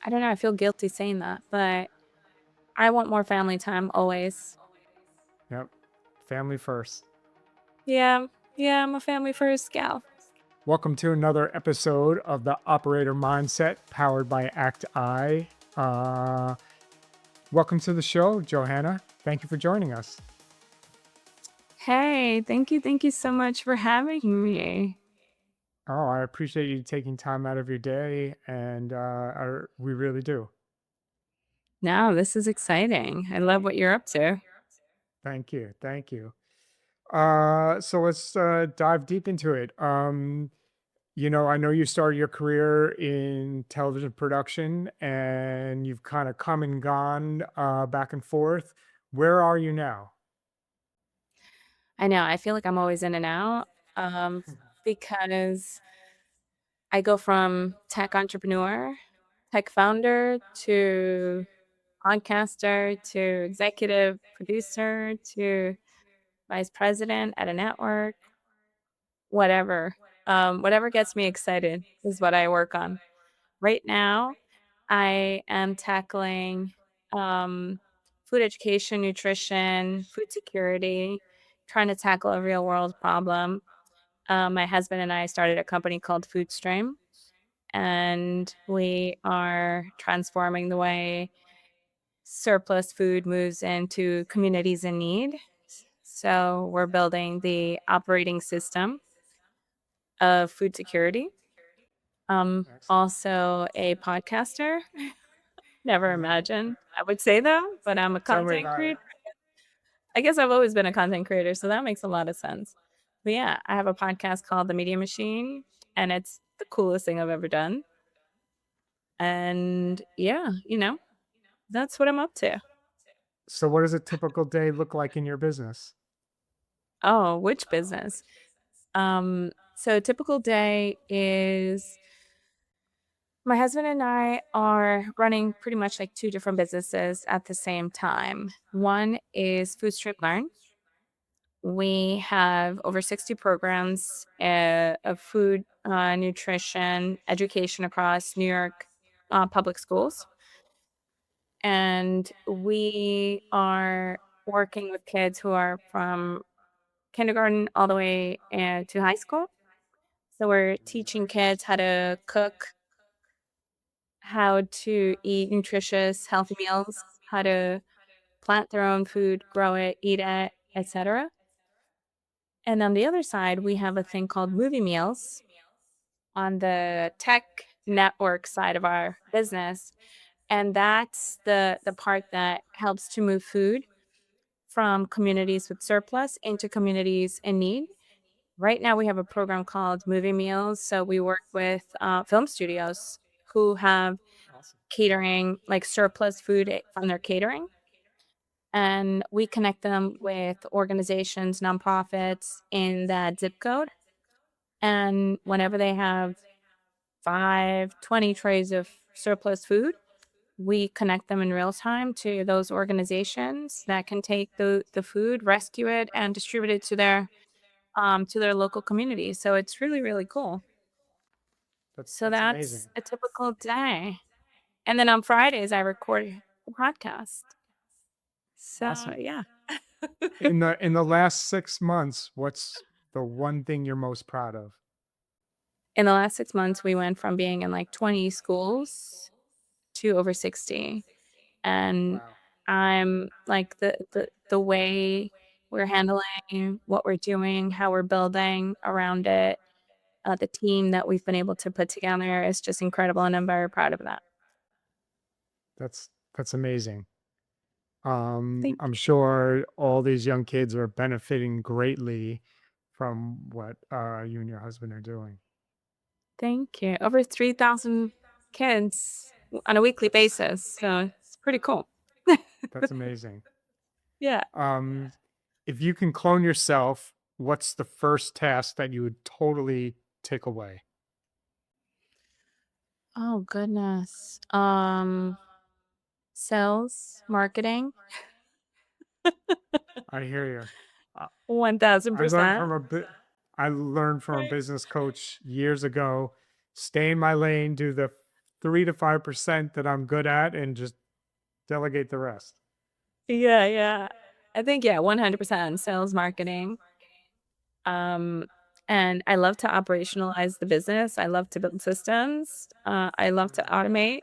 I don't know, I feel guilty saying that, but I want more family time always. Yep. Family first. Yeah, yeah, I'm a family first gal. Welcome to another episode of the Operator Mindset powered by Act I. Welcome to the show, Johanna. Thank you for joining us. Hey, thank you so much for having me. Oh, I appreciate you taking time out of your day, and we really do. No, this is exciting. I love what you're up to. Thank you. Thank you. So let's dive deep into it. I know you started your career in television production and you've kind of come and gone back and forth. Where are you now? I know, I feel like I'm always in and out, um, because I go from tech entrepreneur, tech founder, to podcaster, to executive producer, to vice president at a network, whatever. Whatever gets me excited is what I work on. Right now, I am tackling food education, nutrition, food security, trying to tackle a real world problem. My husband and I started a company called Foodstream, and we are transforming the way surplus food moves into communities in need. So we're building the operating system of food security. Excellent. Also a podcaster. Never Mhm. imagined I would say that, but I'm a Tell me content about it. creator. I guess I've always been a content creator, so that makes a lot of sense. But yeah, I have a podcast called The Media Machine, and it's the coolest thing I've ever done. And yeah, that's what I'm up to. So, what does a typical day look like in your business? Oh, which business? So a typical day is my husband and I are running pretty much like two different businesses at the same time. One is Food Strip Learn. We have over 60 programs of food, nutrition, education across New York public schools. And we are working with kids who are from kindergarten all the way to high school. So we're teaching kids how to cook, how to eat nutritious, healthy meals, how to plant their own food, grow it, eat it, etc. And on the other side, we have a thing called movie meals on the tech network side of our business. And that's the part that helps to move food from communities with surplus into communities in need. Right now, we have a program called Movie Meals. So we work with film studios who have Awesome. catering, like surplus food from their catering. And we connect them with organizations, nonprofits in that zip code. And whenever they have 5, 20 trays of surplus food, we connect them in real time to those organizations that can take the food, rescue it, and distribute it to their local community. So it's really, really cool. So That's that's amazing. a typical day. And then on Fridays I record a podcast. So Awesome. yeah. In the last 6 months, what's the one thing you're most proud of? In the last 6 months we went from being in like 20 schools to over 60. And Wow. I'm like the way we're handling what we're doing, how we're building around it, the team that we've been able to put together is just incredible, and I'm very proud of that. That's amazing. Thank I'm sure all these young kids are benefiting greatly from what you and your husband are doing. thank you. Over 3,000 kids on a weekly basis, so it's pretty cool. That's amazing. Yeah. Um, if you can clone yourself, what's the first task that you would totally take away? Oh goodness. Sales, marketing, I hear you. Uh, I learned 1,000%. from a bit. I learned from a business coach years ago. Stay in my lane. Do the 3 to 5% that I'm good at and just delegate the rest. Yeah, yeah. I think, yeah, 100% sales marketing. Um, and I love to operationalize the business. I love to build systems. I love to Mhm. automate.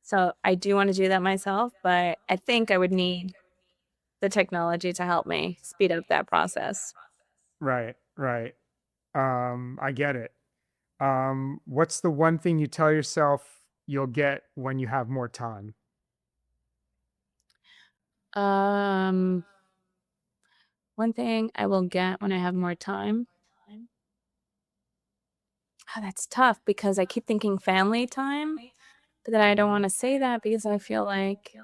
So I do want to do that myself, but I think I would need the technology to help me speed up that process. Right, right. I get it. What's the one thing you tell yourself you'll get when you have more time? Um, One thing I will get when I have more time. Oh, that's tough because I keep thinking family time, but then I don't Mhm. want to say that because I feel like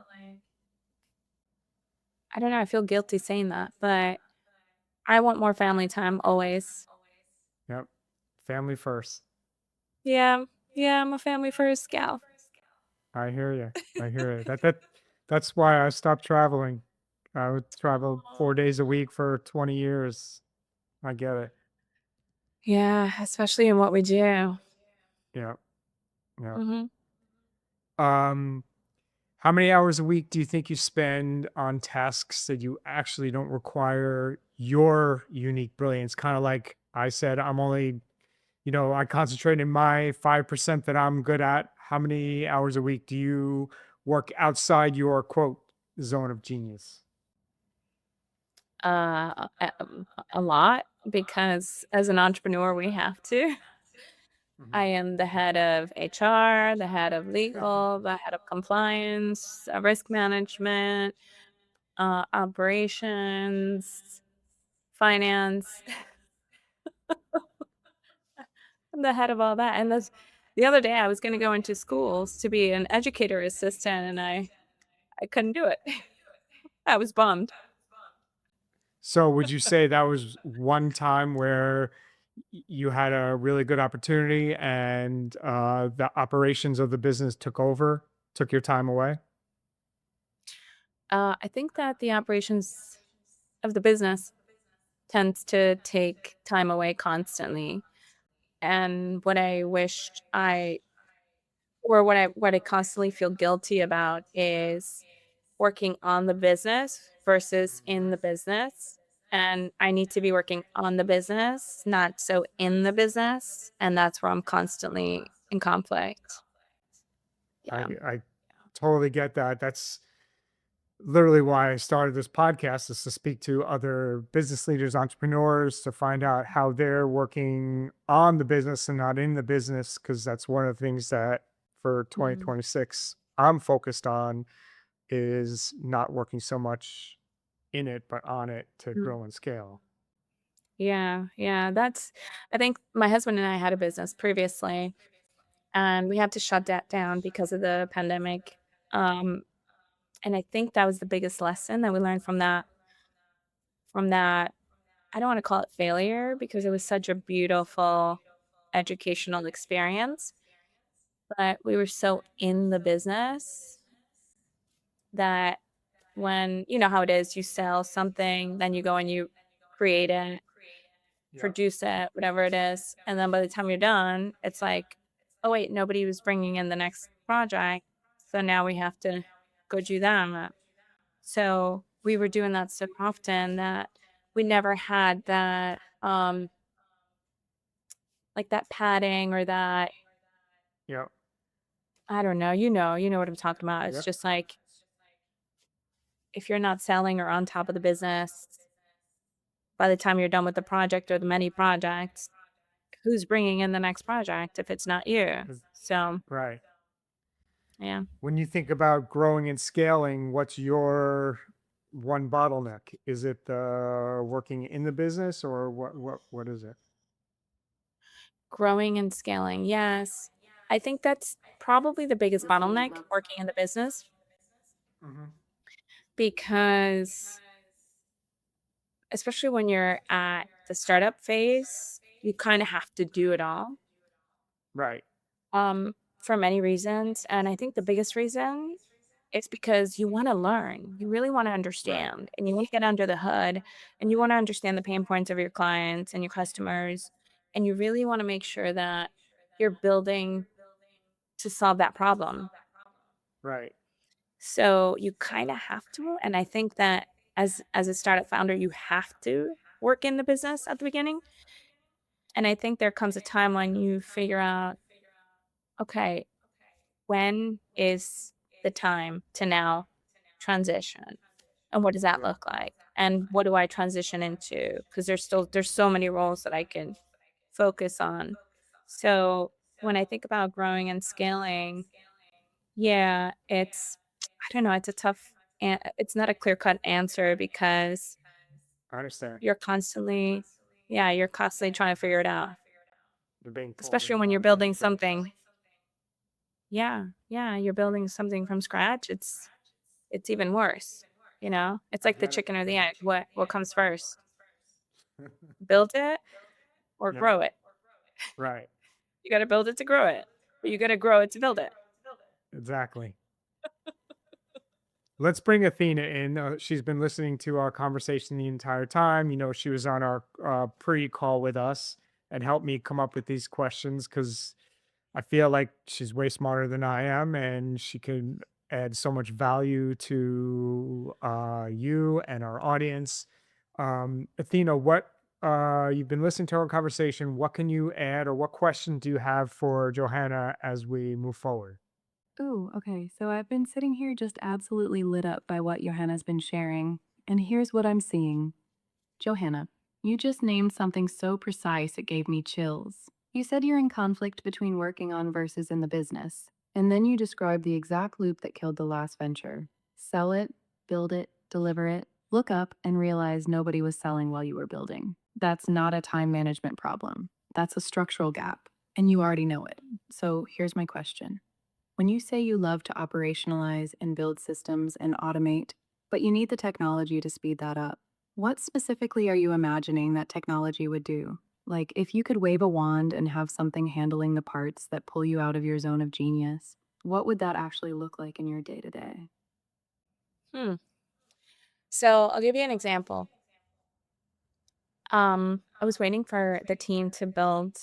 I don't know, I feel guilty saying that, but I want more family time always. Yep. Family first. Yeah. Yeah, I'm a family first gal. I hear you. I hear you. That's why I stopped traveling. I would travel 4 days a week for 20 years. I get it. Yeah, especially in what we do. Yeah. Yeah. Mhm. Um, how many hours a week do you think you spend on tasks that you actually don't require your unique brilliance? Kind of like I said, I'm only, I concentrate in my 5% that I'm good at. How many hours a week do you work outside your quote zone of genius? A lot because as an entrepreneur, we have to. I Mhm. am the head of HR, the head of legal, the head of compliance, risk management, operations, finance. I'm the head of all that. And this the other day I was going to go into schools to be an educator assistant and I couldn't do it. I was bummed. So would you say that was one time where you had a really good opportunity and the operations of the business took your time away? I think that the operations of the business tends to take time away constantly. And what I wished I or what I constantly feel guilty about is working on the business versus Mhm. in the business. And I need to be working on the business, not so in the business. And that's where I'm constantly in conflict. Yeah. I totally get that. That's literally why I started this podcast, is to speak to other business leaders, entrepreneurs, to find out how they're working on the business and not in the business. Cause that's one of the things that for Mhm. 2026 I'm focused on, is not working so much in it, but on it to Mm. grow and scale. Yeah. Yeah. I think my husband and I had a business previously and we had to shut that down because of the pandemic. Um, and I think that was the biggest lesson that we learned from that. I don't want to call it failure because it was such a beautiful educational experience, but we were so in the business that when you know how it is, you sell something, then you go and you create it, Yep. produce it, whatever it is, and then by the time you're done, it's like, oh wait, nobody was bringing in the next project, so now we have to go do that. So we were doing that so often that we never had that like that padding or that Yep. I don't know, you know what I'm talking about. It's Yep. just like if you're not selling or on top of the business by the time you're done with the project or the many projects, who's bringing in the next project if it's not you? Is- So, Right. yeah. When you think about growing and scaling, what's your one bottleneck? Is it working in the business, or what is it? Growing and scaling. Yes. I think that's probably the biggest bottleneck working in the business Hmm. because especially when you're at the startup phase, you kind of have to do it all. Right. For many reasons, and I think the biggest reason is because you wanna learn, you really wanna Right. understand, and you wanna get under the hood, and you wanna understand the pain points of your clients and your customers, and you really wanna make sure that you're building to solve that problem. Right. So you kind of have to, and I think that as a startup founder, you have to work in the business at the beginning. And I think there comes a time when you figure out, okay, when is the time to now transition? And what does that Yeah. look like? And what do I transition into? Because there's so many roles that I can focus on. So when I think about growing and scaling, yeah, I don't know, it's a tough it's not a clear-cut answer because I understand. you're constantly yeah, you're constantly trying to figure it out, You're being pulled in especially a when you're lot of building different directions. something. Yeah, yeah, you're building something from scratch. It's even worse, you know? It's I like the get it. chicken or the egg. What comes first? Build it or Yep. grow it? Right. You gotta build it to grow it, or you gotta grow it to build it. Exactly. Let's bring Athena in. She's been listening to our conversation the entire time. She was on our pre-call with us and helped me come up with these questions because I feel like she's way smarter than I am, and she can add so much value to you and our audience. Athena, what you've been listening to our conversation. What can you add, or what question do you have for Johanna as we move forward? Ooh, okay. So I've been sitting here just absolutely lit up by what Johanna's been sharing. And here's what I'm seeing. Johanna, you just named something so precise it gave me chills. You said you're in conflict between working on versus in the business. And then you described the exact loop that killed the last venture: sell it, build it, deliver it, look up, and realize nobody was selling while you were building. That's not a time management problem. That's a structural gap. And you already know it. So here's my question. When you say you love to operationalize and build systems and automate, but you need the technology to speed that up, what specifically are you imagining that technology would do? Like, if you could wave a wand and have something handling the parts that pull you out of your zone of genius, what would that actually look like in your day to day? Hmm. So I'll give you an example. I was waiting for the team to build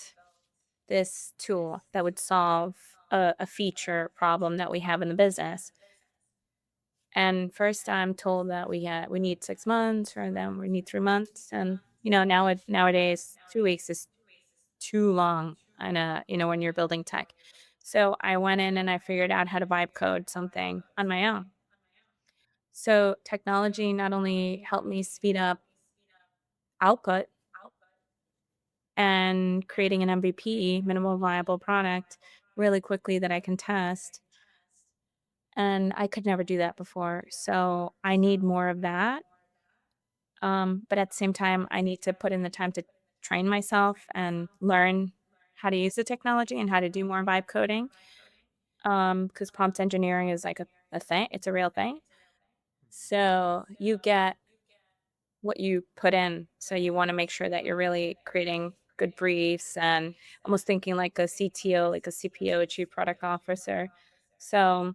this tool that would solve a feature problem that we have in the business. And first I'm told that we need 6 months, or then we need 3 months. And nowadays 2 weeks is too long. And when you're building tech. So I went in and I figured out how to vibe code something on my own. So technology not only helped me speed up output and creating an MVP, minimal viable product, really quickly that I can test. And I could never do that before. So I need more of that. But at the same time, I need to put in the time to train myself and learn how to use the technology and how to do more vibe coding. Because prompt engineering is like a thing, it's a real thing. So you get what you put in. So you want to make sure that you're really creating good briefs and almost thinking like a CTO, like a CPO, a chief product officer. So,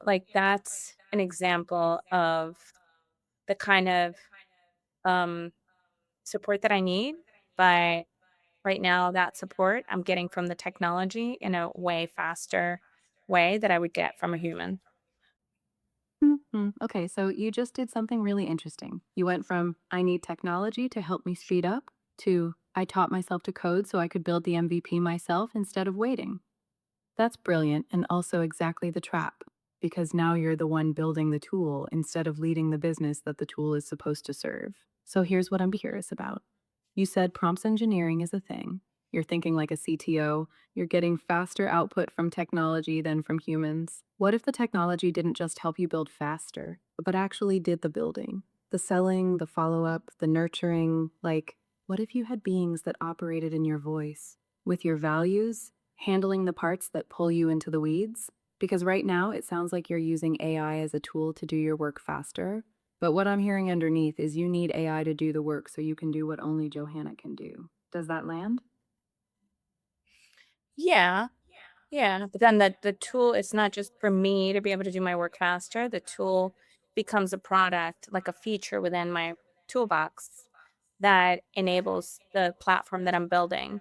like that's an example of the kind of um, support that I need. But right now, that support I'm getting from the technology in a way faster way that I would get from a human. Okay, so you just did something really interesting. You went from I need technology to help me speed up to I taught myself to code so I could build the MVP myself instead of waiting. That's brilliant and also exactly the trap, because now you're the one building the tool instead of leading the business that the tool is supposed to serve. So here's what I'm curious about. You said prompts engineering is a thing. You're thinking like a CTO. You're getting faster output from technology than from humans. What if the technology didn't just help you build faster, but actually did the building? The selling, the follow up, the nurturing. Like, what if you had beings that operated in your voice, with your values, handling the parts that pull you into the weeds? Because right now it sounds like you're using AI as a tool to do your work faster. But what I'm hearing underneath is you need AI to do the work so you can do what only Johanna can do. Does that land? Yeah, yeah. But then the tool is not just for me to be able to do my work faster. The tool becomes a product, like a feature within my toolbox that enables the platform that I'm building.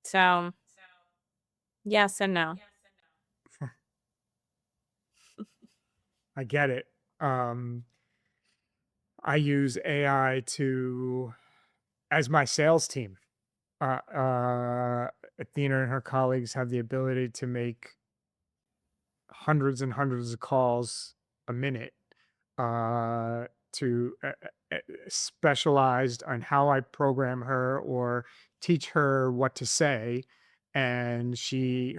So, Yes and no. I get it. Um, I use AI to as my sales team. Athena and her colleagues have the ability to make hundreds and hundreds of calls a minute to specialized on how I program her or teach her what to say. And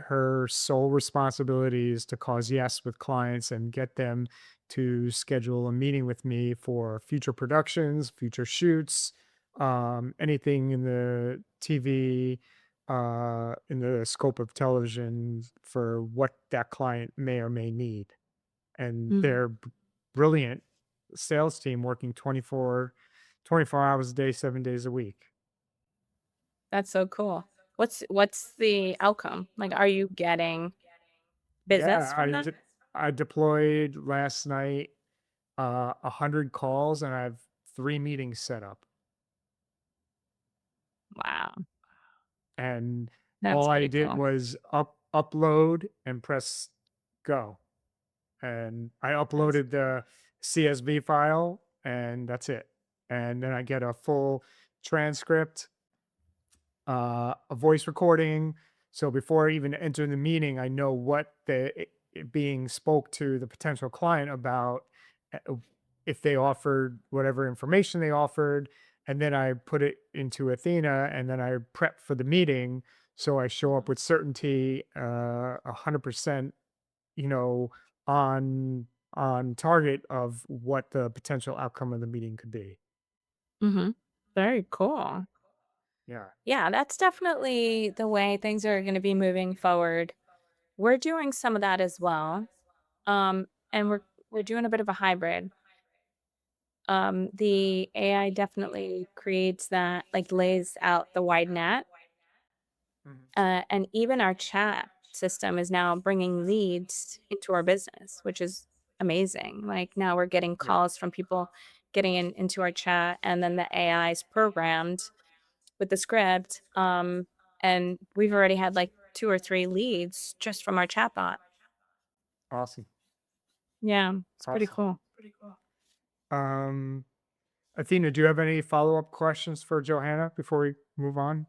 her sole responsibility is to cause yes with clients and get them to schedule a meeting with me for future productions, future shoots, anything in the TV, in the scope of television for what that client may or may need. And Mm, they're brilliant sales team working 24 hours a day, 7 days a week. that's so cool. What's the outcome? Like, are you getting business Yeah, from that? I deployed last night 100 calls and I have 3 meetings set up. Wow, And that's all I pretty did cool. was upload and press go. And I That's uploaded the CSV file, and that's it. And then I get a full transcript, a voice recording. So before I even enter the meeting, I know what it being spoke to the potential client about, uh, if they offered whatever information they offered, and then I put it into Athena, and then I prep for the meeting. So I show up with certainty, 100%, you know, on target of what the potential outcome of the meeting could be. Mhm. Very cool. Yeah. Yeah, that's definitely the way things are gonna be moving forward. We're doing some of that as well, and we're doing a bit of a hybrid. The AI definitely creates that, like, lays out the wide net, Mhm. and even our chat system is now bringing leads into our business, which is amazing. Like, now we're getting Yeah. calls from people getting into our chat, and then the AI is programmed with the script, and we've already had, like, 2 or 3 leads just from our chatbot. Awesome. Yeah, it's pretty Awesome. cool. Um, Athena, do you have any follow-up questions for Johanna before we move on?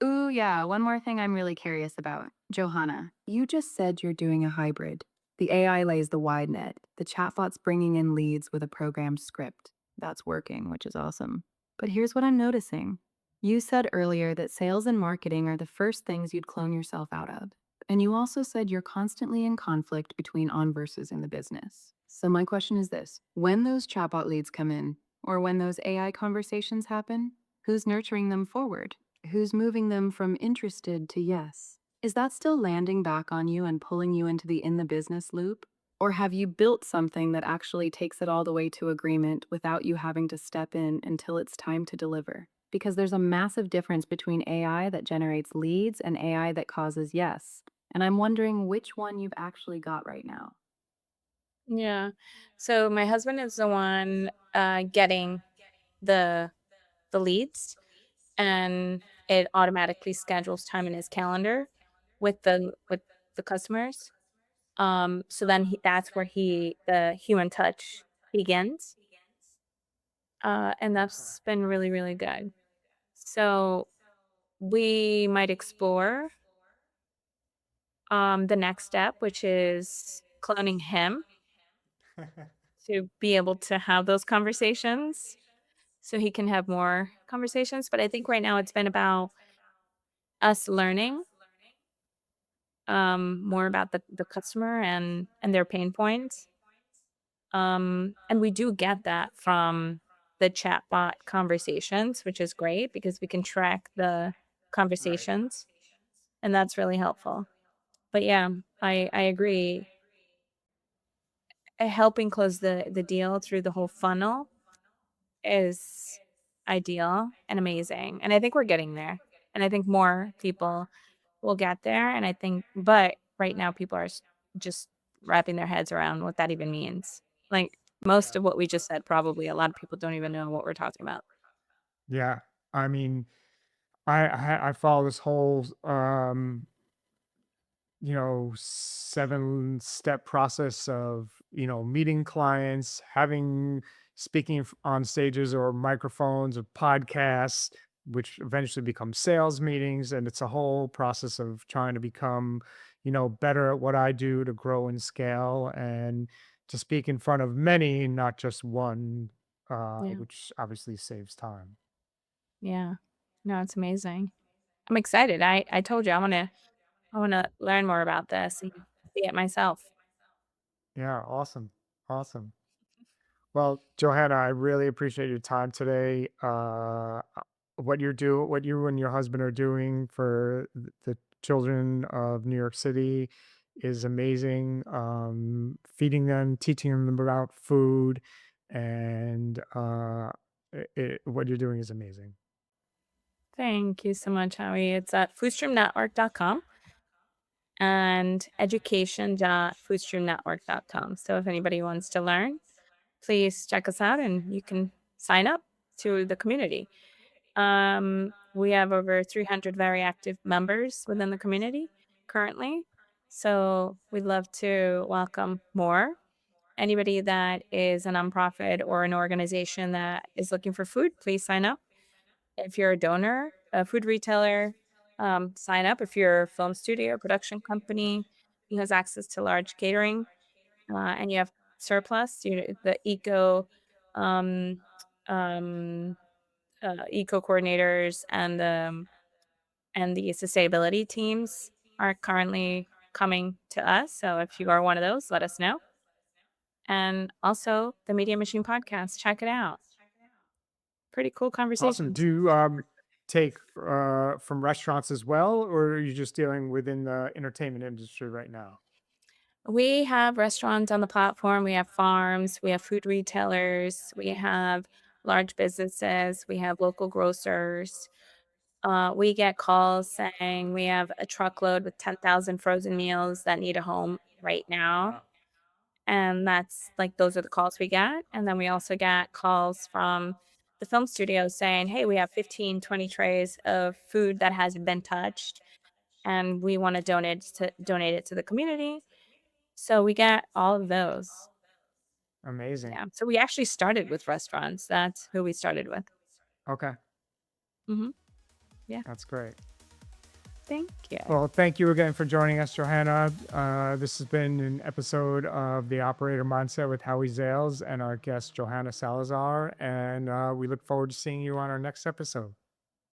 Ooh, yeah. One more thing I'm really curious about. Johanna, you just said you're doing a hybrid. The AI lays the wide net. The chatbot's bringing in leads with a programmed script. That's working, which is awesome. But here's what I'm noticing. You said earlier that sales and marketing are the first things you'd clone yourself out of. And you also said you're constantly in conflict between on versus in the business. So my question is this: when those chatbot leads come in, or when those AI conversations happen, who's nurturing them forward? Who's moving them from interested to yes? Is that still landing back on you and pulling you into the in the business loop? Or have you built something that actually takes it all the way to agreement without you having to step in until it's time to deliver? Because there's a massive difference between AI that generates leads and AI that causes yes. And I'm wondering which one you've actually got right now. Yeah. So my husband is the one, getting the leads, and it automatically schedules time in his calendar with the customers. So then that's where the human touch begins, and Okay. that's been really, really good. So we might explore, the next step, which is cloning him to be able to have those conversations so he can have more conversations. But I think right now it's been about us learning, more about the customer and their pain points. And we do get that from the chatbot conversations, which is great because we can track the Right. conversations, and that's really helpful. But yeah, I agree. Helping close the deal through the whole funnel is ideal and amazing, and I think we're getting there, and I think more people will get there, and I think but right now people are just wrapping their heads around what that even means. Like, most Yeah. of what we just said, probably a lot of people don't even know what we're talking about. Yeah. I mean, I follow this whole seven-step process of, meeting clients, having speaking on stages or microphones or podcasts, which eventually become sales meetings. And it's a whole process of trying to become, better at what I do to grow and scale and to speak in front of many, not just one, Yeah. which obviously saves time. Yeah. No, it's amazing. I'm excited. I told you I wanna learn more about this and see it myself. Yeah, awesome. Awesome. Well, Johanna, I really appreciate your time today. What you and your husband are doing for the children of New York City is amazing. Feeding them, teaching them about food, and what you're doing is amazing. Thank you so much, Howie. It's at foodstreamnetwork.com and education.foodstreamnetwork.com. So if anybody wants to learn, please check us out and you can sign up to the community. We have over 300 very active members within the community currently. So we'd love to welcome more. Anybody that is a nonprofit or an organization that is looking for food, please sign up. If you're a donor, a food retailer, sign up. If you're a film studio, production company who has access to large catering, and you have surplus, the um, um, eco coordinators and the sustainability teams are currently coming to us. So if you are one of those, let us know. And also the Media Machine podcast, check it out. Pretty cool Awesome. conversations. Do you take from restaurants as well, or are you just dealing within the entertainment industry right now? We have restaurants on the platform, we have farms, we have food retailers, we have large businesses, we have local grocers. We get calls saying we have a truckload with 10,000 frozen meals that need a home right now. Wow. And that's like, those are the calls we get. And then we also get calls from the film studio saying, hey, we have 15, 20 trays of food that hasn't been touched and we want to donate it to the community. So we get all of those. Amazing. Yeah. So we actually started with restaurants. That's who we started with. Okay. Mhm. Yeah. That's great. Thank you. Well, thank you again for joining us, Johanna. This has been an episode of The Operator Mindset with Howie Zales and our guest, Johanna Salazar. And we look forward to seeing you on our next episode.